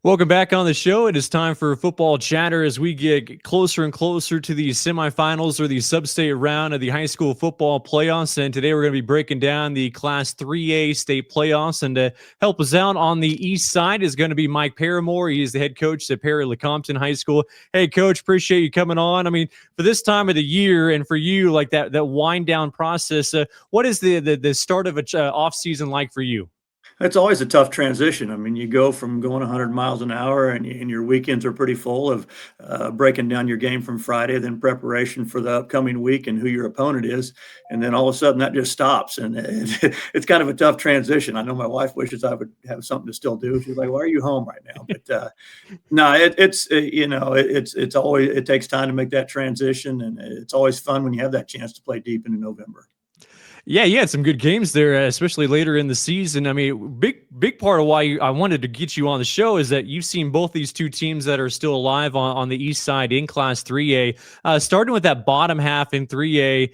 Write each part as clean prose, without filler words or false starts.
Welcome back on the show. It is time for football chatter as we get closer and closer to the semifinals or the sub-state round of the high school football playoffs. And today we're going to be breaking down the Class 3A state playoffs. And to help us out on the east side is going to be Mike Paramore. He is the head coach at Perry-Lecompton High School. Hey, Coach, appreciate you coming on. I mean, for this time of the year and for you, like that wind down process, what is the start of a off season like for you? It's always a tough transition. I mean, you go from going 100 miles an hour, and your weekends are pretty full of breaking down your game from Friday, then preparation for the upcoming week and who your opponent is, and then all of a sudden that just stops, and it's kind of a tough transition. I know my wife wishes I would have something to still do. She's like, "Why are you home right now?" But no, it's always, it takes time to make that transition, and it's always fun when you have that chance to play deep into November. Yeah, you had some good games there, especially later in the season. I mean, big part of why I wanted to get you on the show is that you've seen both these two teams that are still alive on the east side in Class 3A. Starting with that bottom half in 3A,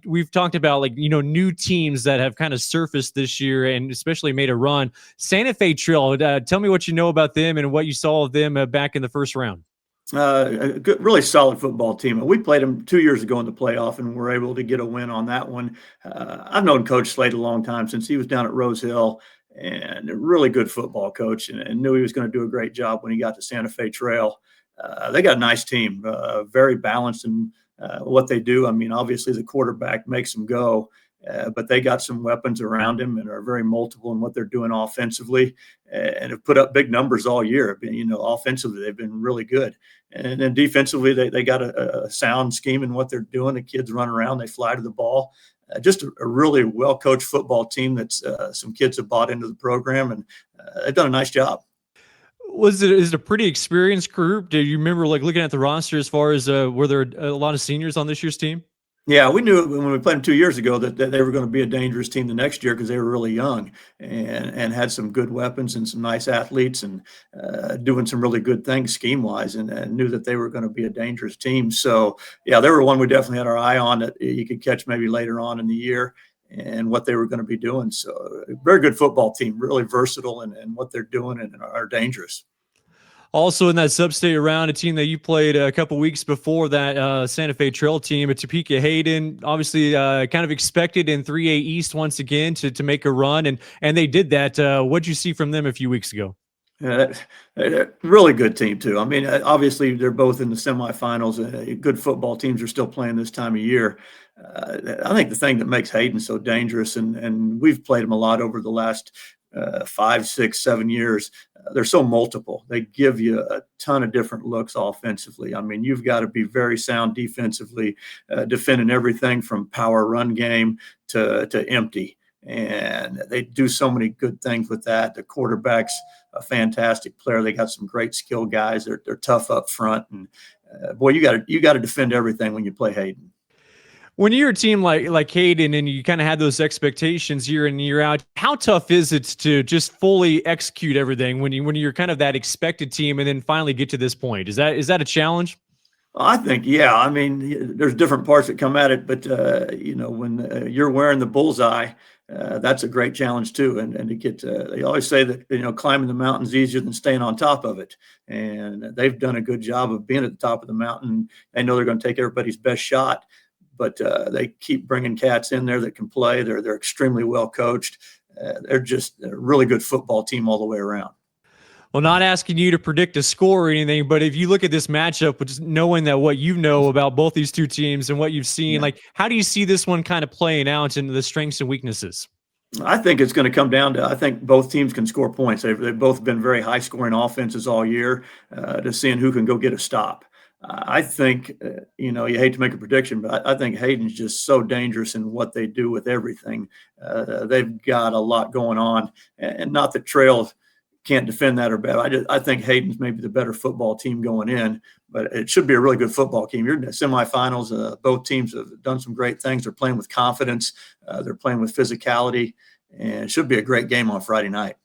we've talked about new teams that have kind of surfaced this year and especially made a run. Santa Fe Trail, tell me what you know about them and what you saw of them back in the first round. A good, really solid football team. We played them 2 years ago in the playoff, and were able to get a win on that one. I've known Coach Slade a long time, since he was down at Rose Hill, and a really good football coach, and knew he was going to do a great job when he got to Santa Fe Trail. They got a nice team, very balanced in what they do. I mean, obviously the quarterback makes them go, but they got some weapons around him and are very multiple in what they're doing offensively, and have put up big numbers all year. Offensively, they've been really good. And then defensively, they got a sound scheme in what they're doing. The kids run around, they fly to the ball. Just a really well-coached football team that's some kids have bought into the program, and they've done a nice job. Is it a pretty experienced group? Do you remember looking at the roster as far as were there a lot of seniors on this year's team? Yeah, we knew when we played them 2 years ago that they were going to be a dangerous team the next year, because they were really young, and had some good weapons and some nice athletes, and doing some really good things scheme wise, and knew that they were going to be a dangerous team. So yeah, they were one we definitely had our eye on, that you could catch maybe later on in the year, and what they were going to be doing. So very good football team, really versatile in what they're doing, and are dangerous. Also in that sub-state round, a team that you played a couple weeks before that Santa Fe Trail team, a Topeka-Hayden, obviously kind of expected in 3A East once again to make a run, and they did that. What'd you see from them a few weeks ago? Uh, Really good team too. I mean, obviously they're both in the semifinals. Good football teams are still playing this time of year. I think the thing that makes Hayden so dangerous, and we've played them a lot over the last 5, 6, 7 years. They're so multiple. They give you a ton of different looks offensively. I mean, you've got to be very sound defensively, defending everything from power run game to empty. And they do so many good things with that. The quarterback's a fantastic player. They got some great skill guys. They're tough up front, and boy, you got to defend everything when you play Hayden. When you're a team like Hayden and you kind of had those expectations year in year out, how tough is it to just fully execute everything when you're kind of that expected team and then finally get to this point? Is that a challenge? I think, yeah. I mean, there's different parts that come at it, but when you're wearing the bullseye, that's a great challenge too. And to get, they always say that climbing the mountain's easier than staying on top of it, and they've done a good job of being at the top of the mountain. They know they're going to take everybody's best shot, but they keep bringing cats in there that can play. They're extremely well coached. They're just a really good football team all the way around. Well, not asking you to predict a score or anything, but if you look at this matchup, which is knowing that what you know about both these two teams and what you've seen, Yeah. how do you see this one kind of playing out into the strengths and weaknesses? I think it's going to come down to, I think both teams can score points. They've both been very high scoring offenses all year, to seeing who can go get a stop. I think, you hate to make a prediction, but I think Hayden's just so dangerous in what they do with everything. They've got a lot going on, and not that Trail can't defend that or bad. I think Hayden's maybe the better football team going in, but it should be a really good football team. You're in the semifinals. Both teams have done some great things. They're playing with confidence. They're playing with physicality, and it should be a great game on Friday night.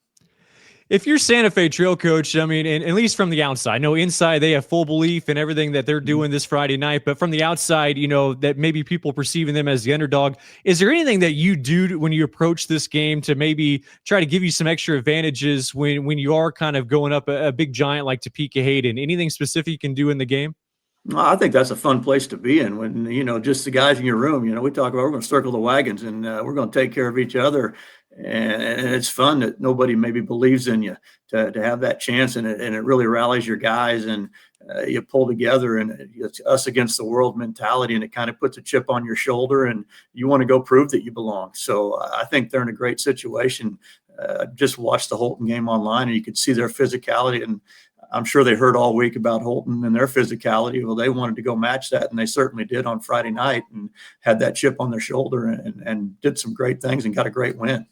If you're Santa Fe trail coach, I mean, and at least from the outside, I know inside they have full belief in everything that they're doing this Friday night, but from the outside, that maybe people perceiving them as the underdog. Is there anything that you do when you approach this game to maybe try to give you some extra advantages when you are kind of going up a big giant like Topeka-Hayden? Anything specific you can do in the game? Well, I think that's a fun place to be in when, just the guys in your room, we talk about we're going to circle the wagons and we're going to take care of each other. And it's fun that nobody maybe believes in you to have that chance. And it really rallies your guys and you pull together and it's us against the world mentality. And it kind of puts a chip on your shoulder and you want to go prove that you belong. So I think they're in a great situation. Just watch the Holton game online and you could see their physicality, and I'm sure they heard all week about Holton and their physicality. Well, they wanted to go match that, and they certainly did on Friday night and had that chip on their shoulder and did some great things and got a great win.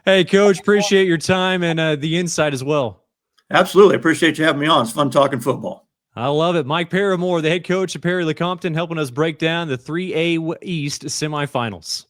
Hey, Coach, appreciate your time and the insight as well. Absolutely. Appreciate you having me on. It's fun talking football. I love it. Mike Paramore, the head coach of Perry-Lecompton, helping us break down the 3A East semifinals.